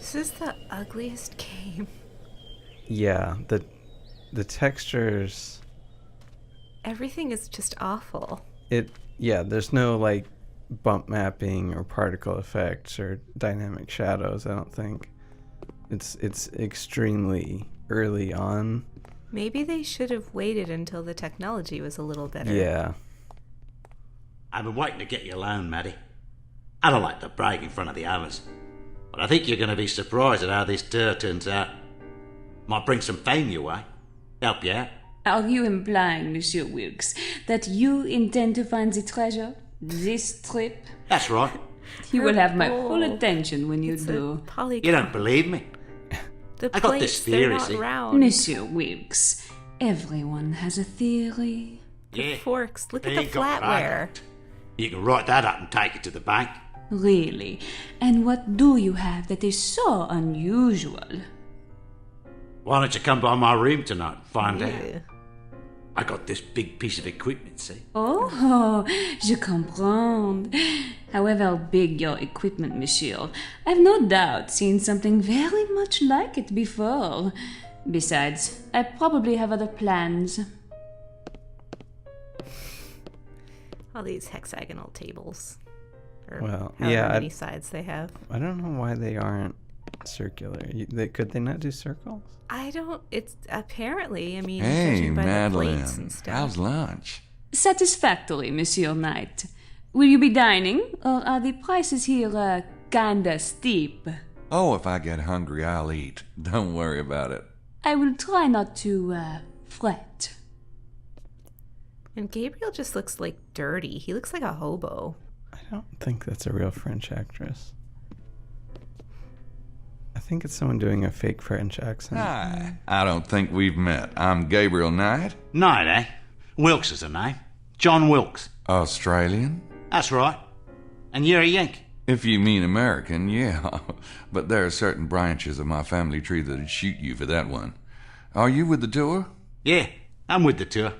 This is the ugliest game. Yeah, the textures... Everything is just awful. There's no, like, bump mapping or particle effects or dynamic shadows, I don't think. It's extremely early on. Maybe they should have waited until the technology was a little better. Yeah. I've been waiting to get you alone, Maddie. I don't like to brag in front of the others, but I think you're going to be surprised at how this tour turns out. Might bring some fame your way. Help you out. Are you implying, Monsieur Wilkes, that you intend to find the treasure this trip? That's right. You will have my full attention when you It's do. You don't believe me? The I got this plates, they're theory, not see? round. Monsieur Wilkes, everyone has a theory. The forks. Look at There the you go, right. flatware. You can write that up and take it to the bank. Really? And what do you have that is so unusual? Why don't you come by my room tonight and find out? Yeah. I got this big piece of equipment, see? Oh, je comprends. However big your equipment, monsieur, I've no doubt seen something very much like it before. Besides, I probably have other plans. All these hexagonal tables. Or Well, however yeah, many sides they have. I don't know why they aren't circular. Could they not do circles? I don't... It's apparently, I mean, Hey, judging by the plates Madeline, and stuff. how's lunch? Satisfactory, Monsieur Knight. Will you be dining, or are the prices here, kinda steep? Oh, if I get hungry, I'll eat. Don't worry about it. I will try not to, fret. And Gabriel just looks like dirty. He looks like a hobo. I don't think that's a real French actress. I think it's someone doing a fake French accent. Hi. I don't think we've met. I'm Gabriel Knight. Knight, eh? Wilkes is the name. John Wilkes. Australian? That's right. And you're a Yank. If you mean American, yeah. But there are certain branches of my family tree that'd shoot you for that one. Are you with the tour? Yeah, I'm with the tour.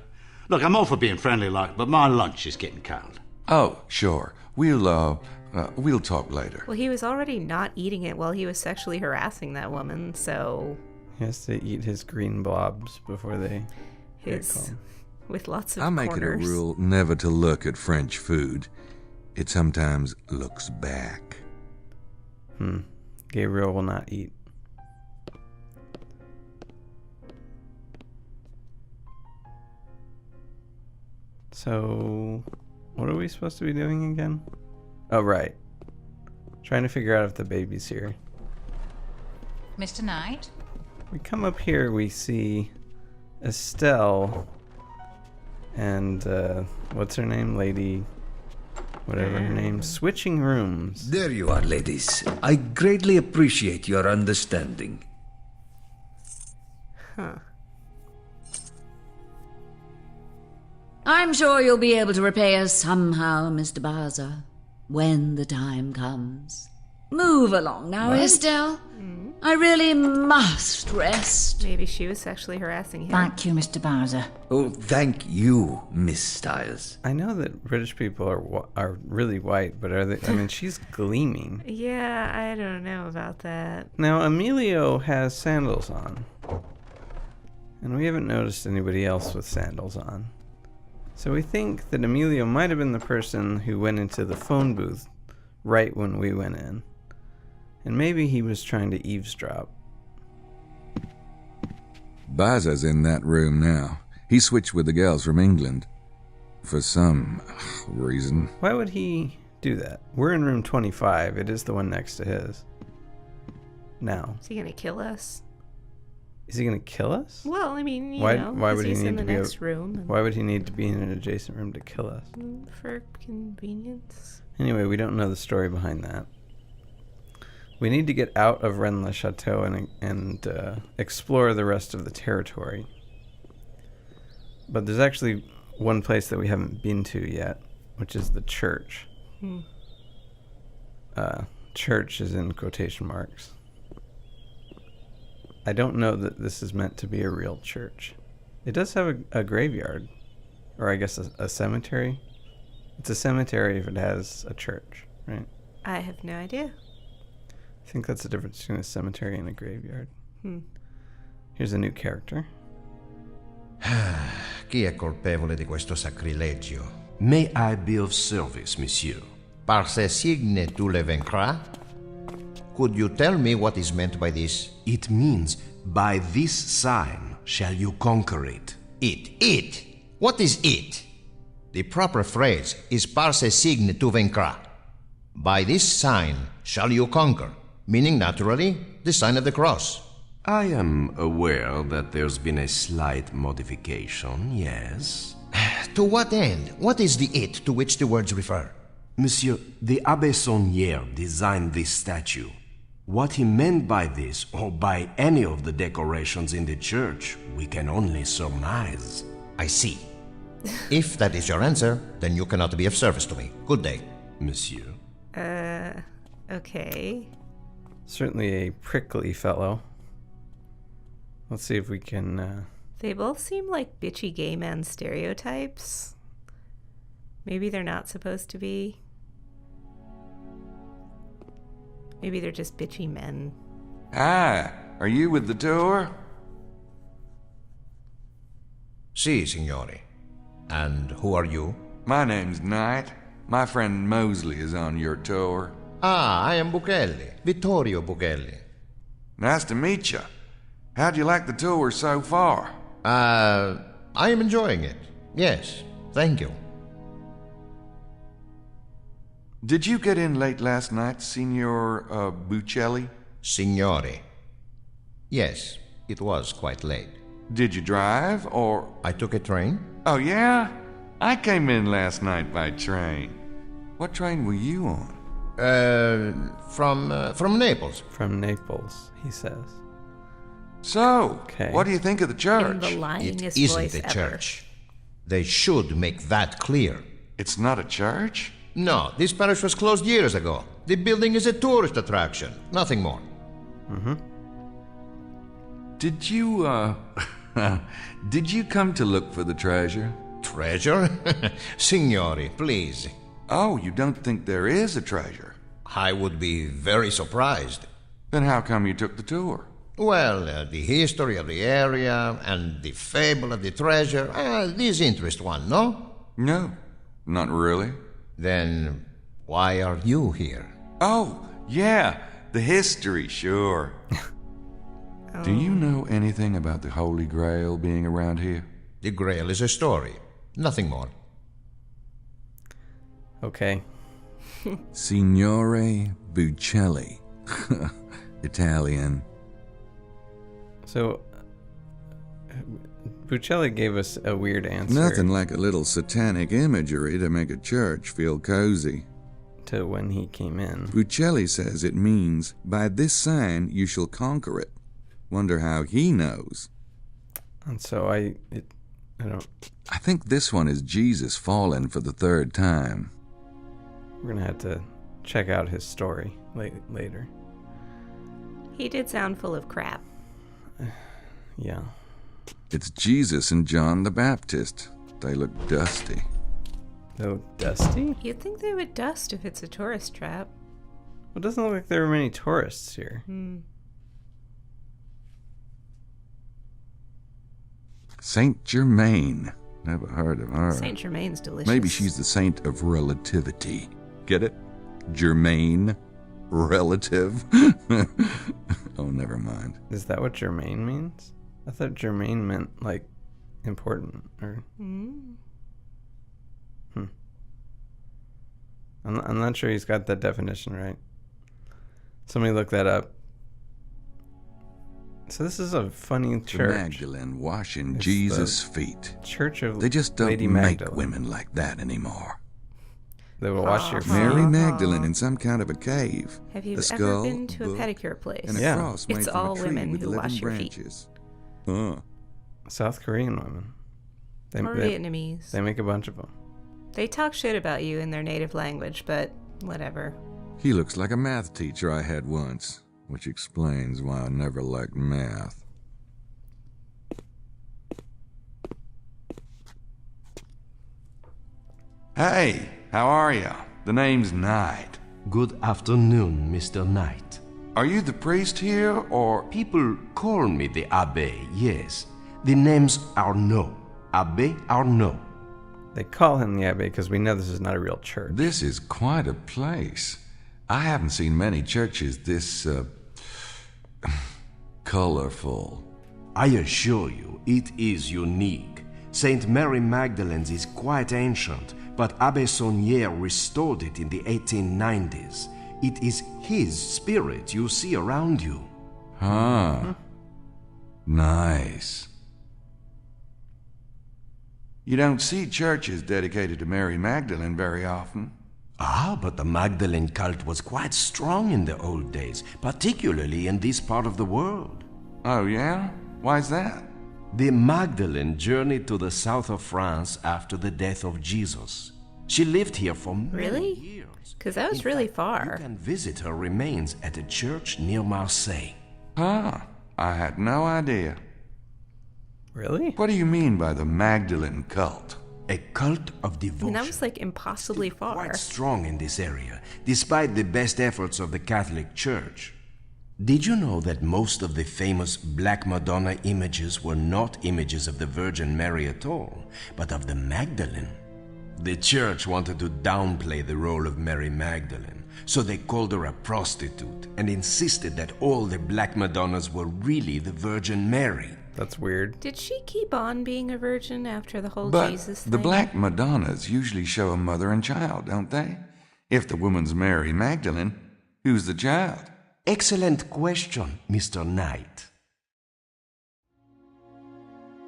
Look, I'm all for being friendly like, but my lunch is getting cold. Oh, sure. We'll talk later. Well, he was already not eating it while he was sexually harassing that woman, so... He has to eat his green blobs before they get His... cold. With lots of I make corners. it a rule never to look at French food. It sometimes looks back. Gabriel will not eat. So, what are we supposed to be doing again? Oh, right. Trying to figure out if the baby's here. Mr. Knight? We come up here, we see Estelle and, what's her name? Lady... whatever her name, switching rooms. There you are, ladies. I greatly appreciate your understanding. Huh. I'm sure you'll be able to repay us somehow, Mr. Baza, when the time comes. Move along now, Estelle. I really must rest. Maybe she was sexually harassing him. Thank you, Mr. Baza. Oh, thank you, Miss Stiles. I know that British people are really white, but are they? I mean, she's gleaming. Yeah, I don't know about that. Now, Emilio has sandals on. And we haven't noticed anybody else with sandals on. So we think that Emilio might have been the person who went into the phone booth right when we went in. And maybe he was trying to eavesdrop. Baza's in that room now. He switched with the girls from England. For some reason. Why would he do that? We're in room 25. It is the one next to his. Now. Is he gonna kill us? Is he going to kill us? Well, I mean, you Why know, would 'cause he he's need in to the be next room. And Why would he need to be in an adjacent room to kill us? for convenience. Anyway, we don't know the story behind that. We need to get out of Rennes-le-Chateau and explore the rest of the territory. But there's actually one place that we haven't been to yet, which is the church. Church is in quotation marks. I don't know that this is meant to be a real church. It does have a graveyard, or I guess a cemetery. It's a cemetery if it has a church, right? I have no idea. I think that's the difference between a cemetery and a graveyard. Here's a new character. Chi è colpevole di questo sacrilegio? May I be of service, monsieur? Par ce signe tu le vaincras? Could you tell me what is meant by this? It means, by this sign shall you conquer it. It. What is it? The proper phrase is par ce signe tu vaincras. By this sign shall you conquer, meaning naturally the sign of the cross. I am aware that there's been a slight modification, yes. To what end? What is the it to which the words refer? Monsieur, the Abbé Saunière designed this statue. What he meant by this, or by any of the decorations in the church, we can only surmise. I see. If that is your answer, then you cannot be of service to me. Good day. Monsieur. Okay. Certainly a prickly fellow. Let's see if we can... They both seem like bitchy gay men stereotypes. Maybe they're not supposed to be. Maybe they're just bitchy men. Hi, are you with the tour? Si, signore. And who are you? My name's Knight. My friend Mosley is on your tour. Ah, I am Buchelli. Vittorio Buchelli. Nice to meet you. How'd you like the tour so far? I am enjoying it. Yes, thank you. Did you get in late last night, Signor Buccelli? Signore. Yes, it was quite late. Did you drive, or... I took a train. Oh, yeah? I came in last night by train. What train were you on? From Naples. From Naples, he says. So, Okay. what do you think of the In church? the It lyingest isn't voice a ever. church. They should make that clear. It's not a church? No, this parish was closed years ago. The building is a tourist attraction, nothing more. Did you, did you come to look for the treasure? Treasure? Signori, please. Oh, you don't think there is a treasure? I would be very surprised. Then how come you took the tour? Well, the history of the area and the fable of the treasure, these interest one, no? No, not really. Then why are you here? Oh, yeah, the history, sure. Do you know anything about the Holy Grail being around here? The Grail is a story, nothing more. Okay. Signore Buccelli. Italian. So, Buccelli gave us a weird answer Nothing like a little satanic imagery to make a church feel cozy. to when he came in. Buccelli says it means, by this sign you shall conquer it. Wonder how he knows. And so I don't... I think this one is Jesus fallen for the third time. We're going to have to check out his story later. He did sound full of crap. Yeah. It's Jesus and John the Baptist. They look dusty. Oh, dusty? You'd think they would dust if it's a tourist trap. Well, it doesn't look like there are many tourists here. Saint Germain. Never heard of her. Saint Germain's delicious. Maybe she's the saint of relativity. Get it? Germain. Relative. Oh, never mind. Is that what germane means? I thought germane meant, like, important, or... I'm not sure he's got that definition right. Somebody look that up. So this is a funny The church. Magdalene washing It's Jesus' feet. Church of They just don't Lady make Magdalene. women like that anymore. They will wash your feet. Mary Magdalene in some kind of a cave. Have you a ever skull, been to a book, pedicure place? and a Yeah. cross made It's from all a tree women with who 11 wash your feet. branches. Huh. South Korean women. They, Or they, Vietnamese. they make a bunch of them. They talk shit about you in their native language, but whatever. He looks like a math teacher I had once, which explains why I never liked math. Hey, how are you? The name's Knight. Good afternoon, Mr. Knight. Are you the priest here, or... People call me the Abbé, yes. The name's Arnaud. Abbé Arnaud. They call him the Abbé because we know this is not a real church. This is quite a place. I haven't seen many churches this, colorful. I assure you, it is unique. Saint Mary Magdalene's is quite ancient, but Abbé Saunière restored it in the 1890s. It is his spirit you see around you. Huh. Nice. You don't see churches dedicated to Mary Magdalene very often. Ah, but the Magdalene cult was quite strong in the old days, particularly in this part of the world. Oh, yeah? Why's that? The Magdalene journeyed to the south of France after the death of Jesus. She lived here for many years. Because that was In really fact, far. You can visit her remains at a church near Marseille. Huh. I had no idea. Really? What do you mean by the Magdalene cult? A cult of I devotion. mean, that was like impossibly far. Quite strong in this area, despite the best efforts of the Catholic Church. Did you know that most of the famous Black Madonna images were not images of the Virgin Mary at all, but of the Magdalene? The Church wanted to downplay the role of Mary Magdalene, so they called her a prostitute and insisted that all the Black Madonnas were really the Virgin Mary. That's weird. Did she keep on being a virgin after the whole But Jesus thing? the Black Madonnas usually show a mother and child, don't they? If the woman's Mary Magdalene, who's the child? Excellent question, Mr. Knight.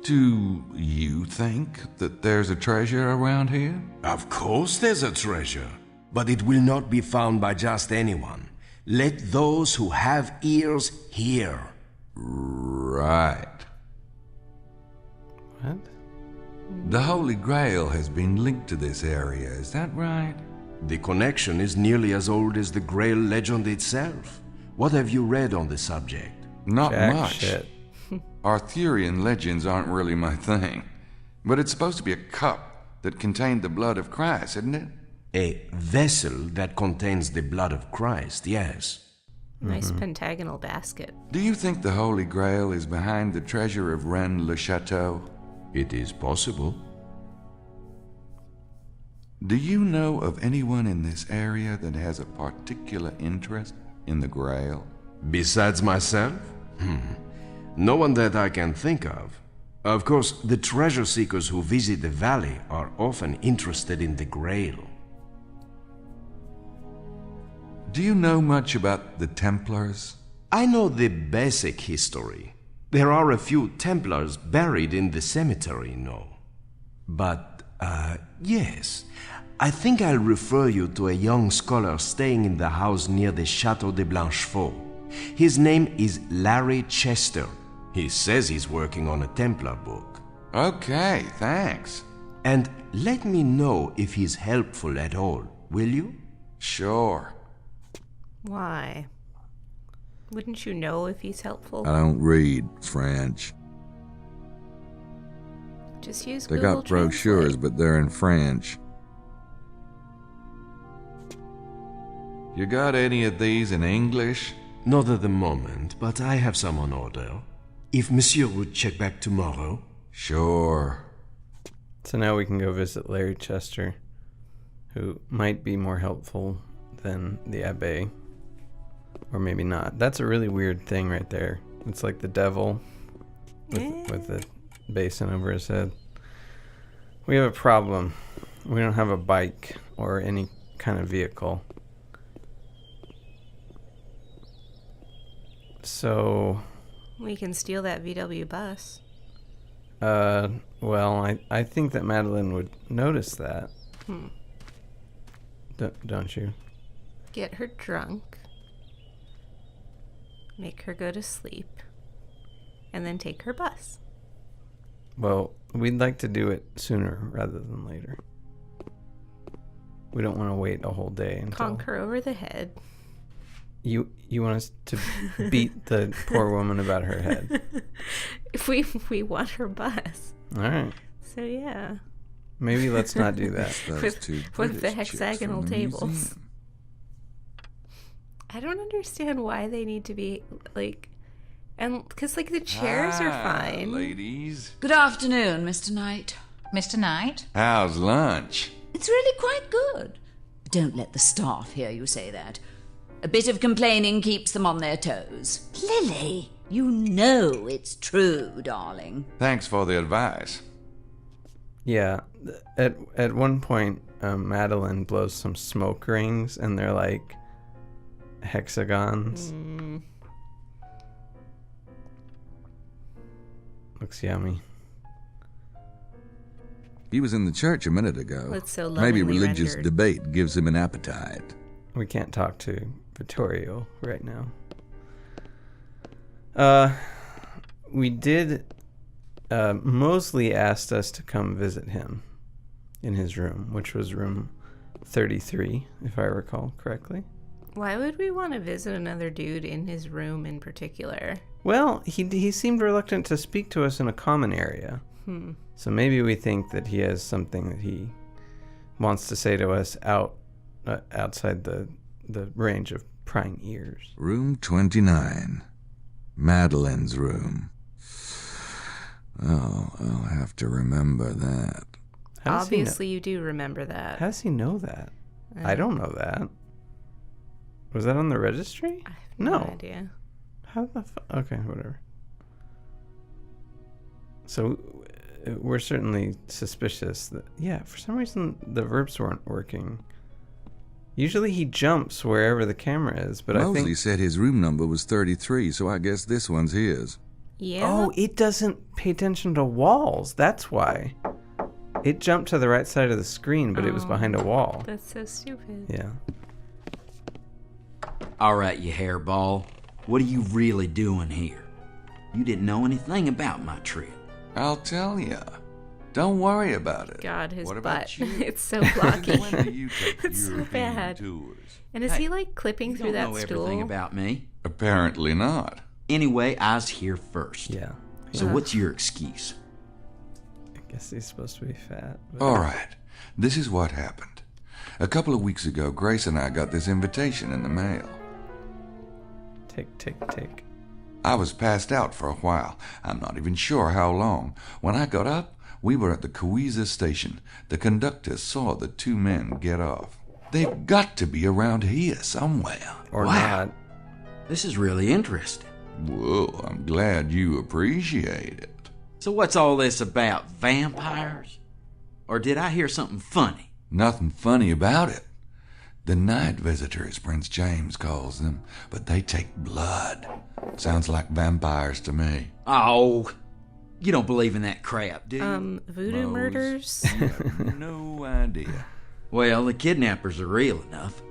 Do you think that there's a treasure around here? Of course there's a treasure, but it will not be found by just anyone. Let those who have ears hear. Right. What? The Holy Grail has been linked to this area, is that right? The connection is nearly as old as the Grail legend itself. What have you read on the subject? Not Jack much. shit. Arthurian legends aren't really my thing. But it's supposed to be a cup that contained the blood of Christ, isn't it? A vessel that contains the blood of Christ, yes. Nice pentagonal basket. Do you think the Holy Grail is behind the treasure of Rennes-le-Château? It is possible. Do you know of anyone in this area that has a particular interest in the Grail? Besides myself? No one that I can think of. Of course, the treasure seekers who visit the valley are often interested in the Grail. Do you know much about the Templars? I know the basic history. There are a few Templars buried in the cemetery, But, yes. I think I'll refer you to a young scholar staying in the house near the Château de Blanchefort. His name is Larry Chester. He says he's working on a Templar book. Okay, thanks. And let me know if he's helpful at all, will you? Sure. Why? Wouldn't you know if he's helpful? I don't read French. Just use They Google got brochures, Translate. but they're in French. You got any of these in English? Not at the moment, but I have some on order. If Monsieur would check back tomorrow. Sure. So now we can go visit Larry Chester, who might be more helpful than the Abbé. Or maybe not. That's a really weird thing right there. It's like the devil with the basin over his head. We have a problem. We don't have a bike or any kind of vehicle. So, We can steal that VW bus. well, I think that Madeline would notice that. Don't you? Get her drunk. Make her go to sleep. And then take her bus. Well, we'd like to do it sooner rather than later. We don't want to wait a whole day until... Conk her over the head. You want us to beat the poor woman about her head? If we want her bus. All right. So yeah. Maybe let's not do that. Those With- two with the British chicks hexagonal from the tables. museum. I don't understand why they need to be, like... And, because, like, the chairs are fine. Ladies. Good afternoon, Mr. Knight. Mr. Knight? How's lunch? It's really quite good. Don't let the staff hear you say that. A bit of complaining keeps them on their toes. Lily, you know it's true, darling. Thanks for the advice. Yeah, at one point, Madeline blows some smoke rings, and they're like hexagons. Looks yummy. He was in the church a minute ago. It's so Maybe lovingly religious rendered. debate gives him an appetite. We can't talk to Vittorio right now. We did... Mosley asked us to come visit him in his room, which was room 33, if I recall correctly. Why would we want to visit another dude in his room in particular? Well, he seemed reluctant to speak to us in a common area. So maybe we think that he has something that he wants to say to us outside the range of prying ears. Room 29. Madeline's room. Oh, I'll have to remember that. Obviously, you do remember that. How does he know that? I don't know that. Was that on the registry? I have no idea. How the okay, whatever. So we're certainly suspicious that, yeah, for some reason the verbs weren't working. Usually he jumps wherever the camera is, but Mosley I think... said his room number was 33, so I guess this one's his. Yeah. Oh, it doesn't pay attention to walls. That's why. It jumped to the right side of the screen, but it was behind a wall. That's so stupid. Yeah. All right, you hairball. What are you really doing here? You didn't know anything about my trip. I'll tell ya. Don't worry about it. God, his What butt. about you? It's so blocky. When do you take It's so European bad. tours? And is Hey, he like clipping You through don't that know stool? everything about me. Apparently not. Anyway, I was here first. Yeah. So what's your excuse? I guess he's supposed to be fat. But... All right. This is what happened. A couple of weeks ago, Grace and I got this invitation in the mail. Tick. I was passed out for a while. I'm not even sure how long. When I got up, we were at the Cowiza station. The conductor saw the two men get off. They've got to be around here somewhere. Or Wow. not. This is really interesting. Well, I'm glad you appreciate it. So what's all this about? Vampires? Or did I hear something funny? Nothing funny about it. The night visitors, Prince James calls them, but they take blood. Sounds like vampires to me. Oh, you don't believe in that crap, do you? Voodoo Mose. murders? No idea. Well, the kidnappers are real enough.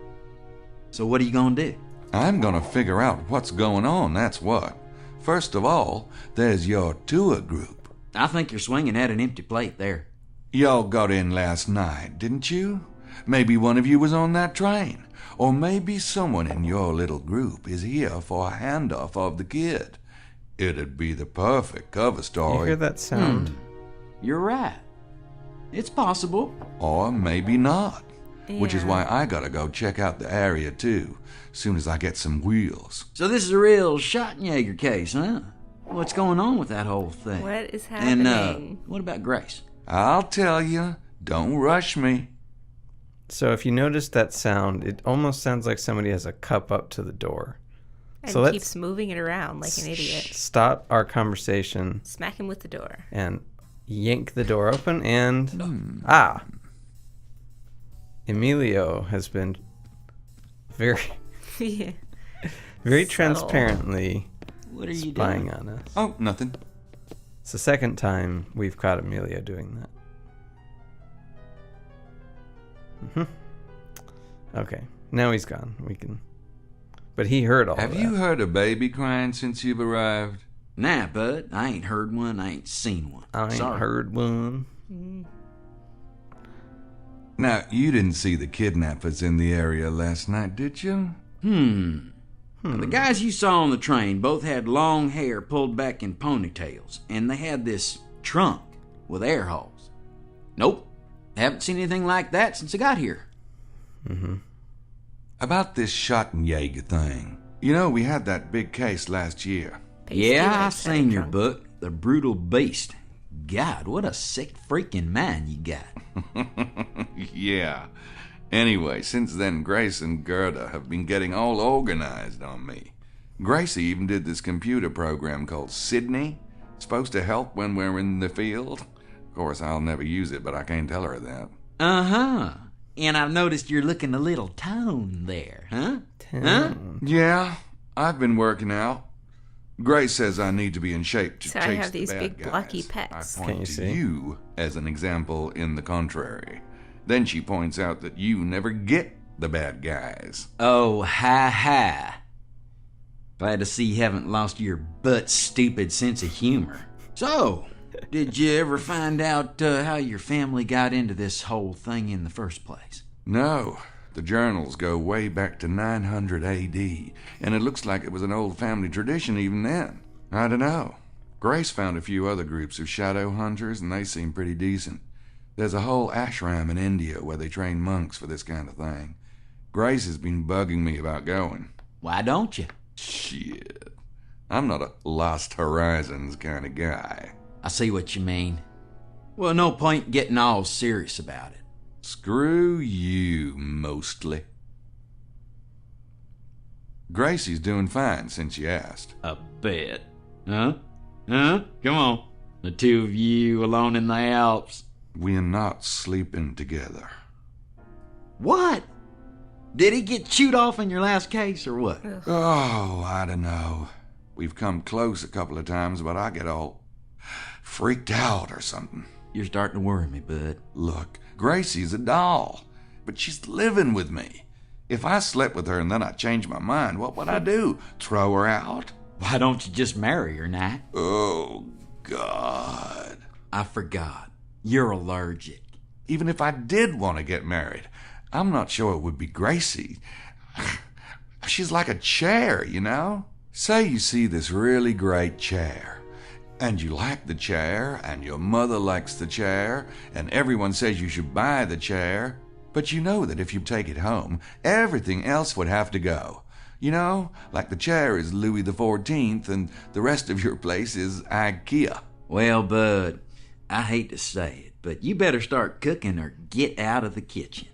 So what are you gonna do? I'm gonna figure out what's going on, that's what. First of all, there's your tour group. I think you're swinging at an empty plate there. Y'all got in last night, didn't you? Maybe one of you was on that train. Or maybe someone in your little group is here for a handoff of the kid. It'd be the perfect cover You story. hear that sound? You're right. It's possible. Or maybe not. Which is Yeah. why I gotta go check out the area too, soon as I get some wheels. So this is a real Schottenjäger case, huh? What's going on with that whole thing? What is And happening? what about Grace? I'll tell you, don't rush me. So if you notice that sound, it almost sounds like somebody has a cup up to the door. And so let's keeps moving it around like an idiot. Stop our conversation Smack him with the door. and yank the door open and... Emilio has been very, Yeah. very Subtle. transparently What are you spying doing? on us. Oh, nothing. It's the second time we've caught Emilio doing that. Okay, now he's gone. We can... But he heard all Have that. you heard a baby crying since you've arrived? Nah, bud. I ain't heard one. I ain't seen one. I ain't Sorry. heard one. Now, you didn't see the kidnappers in the area last night, did you? The guys you saw on the train both had long hair pulled back in ponytails, and they had this trunk with air holes. Nope. Haven't seen anything like that since I got here. About this Schottenjäger thing. You know, we had that big case last year. Yeah, I seen your book, The Brutal Beast. God, what a sick freaking mind you got. Yeah. Anyway, since then, Grace and Gerda have been getting all organized on me. Gracie even did this computer program called Sydney. Supposed to help when we're in the field. Of course, I'll never use it, but I can't tell her that. Uh-huh. And I've noticed you're looking a little toned there, huh? Huh? Yeah, I've been working out. Grace says I need to be in shape to So chase I have the these bad big guys. blocky pecs. I Can you point to see? you as an example in the contrary. Then she points out that you never get the bad guys. Oh, hi. Glad to see you haven't lost your butt-stupid sense of humor. So, did you ever find out how your family got into this whole thing in the first place? No, the journals go way back to 900 AD, and it looks like it was an old family tradition even then. I don't know. Grace found a few other groups of shadow hunters, and they seem pretty decent. There's a whole ashram in India where they train monks for this kind of thing. Grace has been bugging me about going. Why don't you? Shit. I'm not a Lost Horizons kind of guy. I see what you mean. Well, no point getting all serious about it. Screw you, mostly. Gracie's doing fine since you asked. A bet. Huh? Huh? Come on. The two of you alone in the Alps. We're not sleeping together. What? Did he get chewed off in your last case or what? Oh, I don't know. We've come close a couple of times, but I get all freaked out or something. You're starting to worry me, bud. Look, Gracie's a doll, but she's living with me. If I slept with her and then I changed my mind, what would I do? Throw her out? Why don't you just marry her, Nat? Oh, God. I forgot. You're allergic. Even if I did want to get married, I'm not sure it would be Gracie. She's like a chair, you know? Say you see this really great chair, and you like the chair, and your mother likes the chair, and everyone says you should buy the chair, but you know that if you take it home, everything else would have to go. You know, like the chair is Louis XIV, and the rest of your place is IKEA. Well, bud, I hate to say it, but you better start cooking or get out of the kitchen.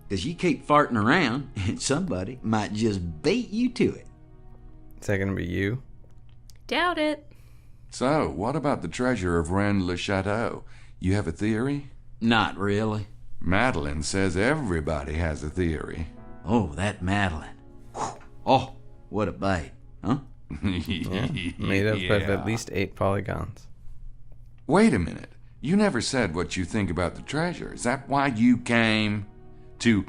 Because you keep farting around, and somebody might just beat you to it. Is that going to be you? Doubt it. So, what about the treasure of Rennes-le-Château? You have a theory? Not really. Madeline says everybody has a theory. Oh, that Madeline. Whew. Oh, what a babe, huh? Yeah. Made up of at least 8 polygons. Wait a minute. You never said what you think about the treasure. Is that why you came? To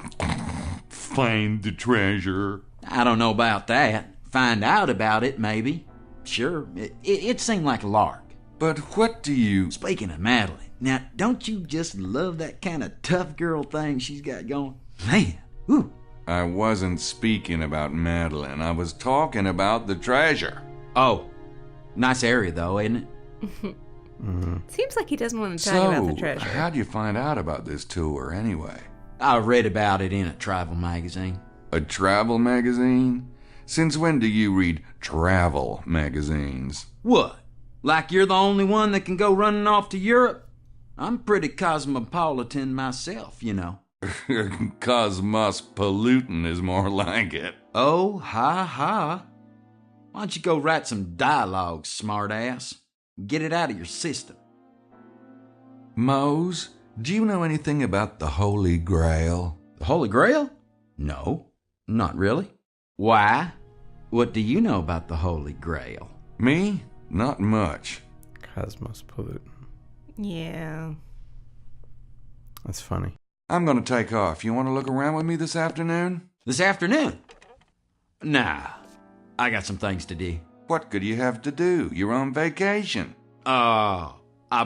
find the treasure? I don't know about that. Find out about it, maybe. Sure, it seemed like a lark. But what do you... Speaking of Madeline, now, don't you just love that kind of tough girl thing she's got going? Man, whew. I wasn't speaking about Madeline. I was talking about the treasure. Oh, nice area, though, isn't it? Seems like he doesn't want to talk about the treasure. How'd you find out about this tour, anyway? I read about it in a travel magazine. A travel magazine? Since when do you read travel magazines? What? Like you're the only one that can go running off to Europe? I'm pretty cosmopolitan myself, you know. Cosmopolitan is more like it. Oh, ha. Why don't you go write some dialogue, smartass? Get it out of your system. Mose, do you know anything about the Holy Grail? The Holy Grail? No, not really. Why? What do you know about the Holy Grail? Me? Not much. Cosmopolitan. Yeah. That's funny. I'm gonna take off. You wanna look around with me this afternoon? This afternoon? Nah, I got some things to do. What could you have to do? You're on vacation. I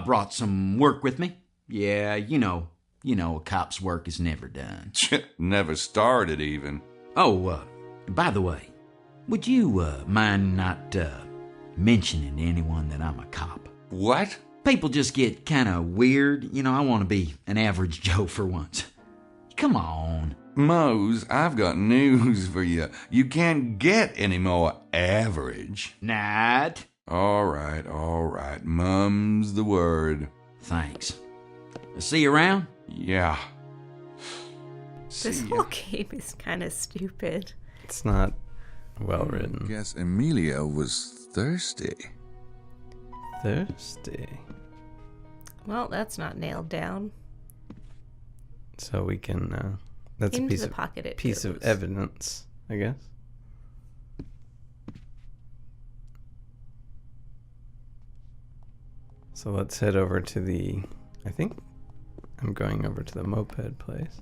brought some work with me. Yeah, you know, a cop's work is never done. Never started, even. Oh, by the way, would you mind not mentioning to anyone that I'm a cop? What? People just get kind of weird. You know, I want to be an average Joe for once. Come on. Mose, I've got news for you. You can't get any more average. Not. All right. Mum's the word. Thanks. See you around? Yeah. This See ya. whole game is kind of stupid. It's not well written. Guess Amelia was thirsty. Thirsty. Well, that's not nailed down. So we can. That's Into a piece the of pocket it piece of goes. evidence, I guess. So let's head over to the. I think I'm going over to the moped place.